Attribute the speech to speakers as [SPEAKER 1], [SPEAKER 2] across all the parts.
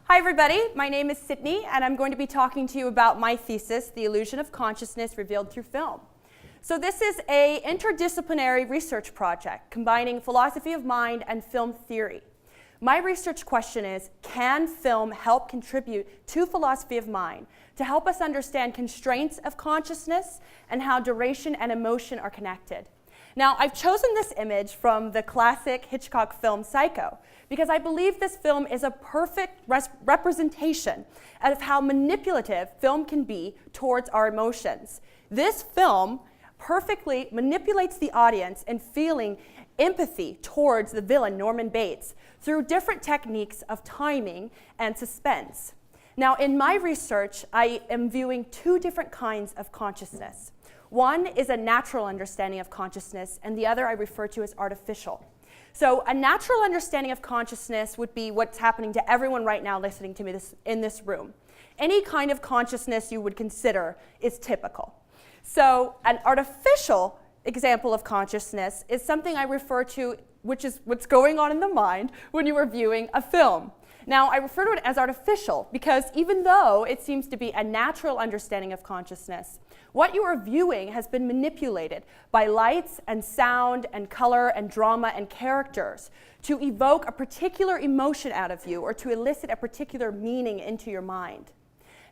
[SPEAKER 1] Hi everybody, my name is Sydney and I'm going to be talking to you about my thesis, The Illusion of Consciousness Revealed Through Film. So this is an interdisciplinary research project combining philosophy of mind and film theory. My research question is, can film help contribute to philosophy of mind to help us understand constraints of consciousness and how duration and emotion are connected? Now, I've chosen this image from the classic Hitchcock film Psycho because I believe this film is a perfect representation of how manipulative film can be towards our emotions. This film perfectly manipulates the audience in feeling empathy towards the villain, Norman Bates, through different techniques of timing and suspense. Now, in my research, I am viewing two different kinds of consciousness. One is a natural understanding of consciousness, and the other I refer to as artificial. So a natural understanding of consciousness would be what's happening to everyone right now listening to me in this room. Any kind of consciousness you would consider is typical. So an artificial example of consciousness is something I refer to, which is what's going on in the mind when you are viewing a film. Now, I refer to it as artificial because even though it seems to be a natural understanding of consciousness, what you are viewing has been manipulated by lights and sound and color and drama and characters to evoke a particular emotion out of you or to elicit a particular meaning into your mind.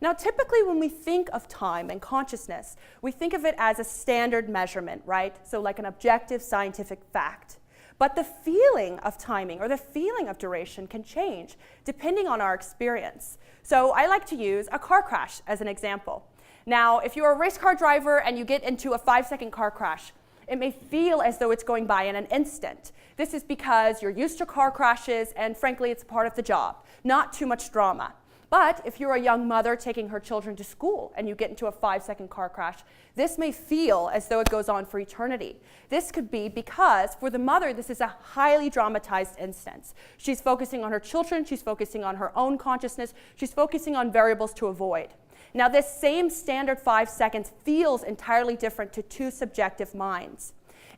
[SPEAKER 1] Now, typically when we think of time and consciousness, we think of it as a standard measurement, right? So like an objective scientific fact. But the feeling of timing or the feeling of duration can change depending on our experience. So I like to use a car crash as an example. Now, if you're a race car driver and you get into a 5-second car crash, it may feel as though it's going by in an instant. This is because you're used to car crashes and frankly, it's part of the job, not too much drama. But if you're a young mother taking her children to school and you get into a 5-second car crash, this may feel as though it goes on for eternity. This could be because for the mother, this is a highly dramatized instance. She's focusing on her children, she's focusing on her own consciousness, she's focusing on variables to avoid. Now, this same standard 5 seconds feels entirely different to two subjective minds.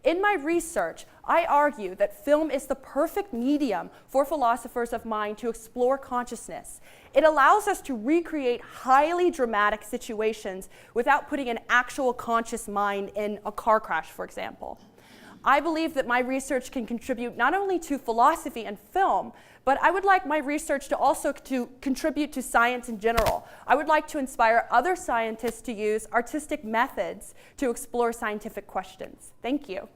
[SPEAKER 1] In my research, I argue that film is the perfect medium for philosophers of mind to explore consciousness. It allows us to recreate highly dramatic situations without putting an actual conscious mind in a car crash, for example. I believe that my research can contribute not only to philosophy and film, but I would like my research to also contribute to science in general. I would like to inspire other scientists to use artistic methods to explore scientific questions. Thank you.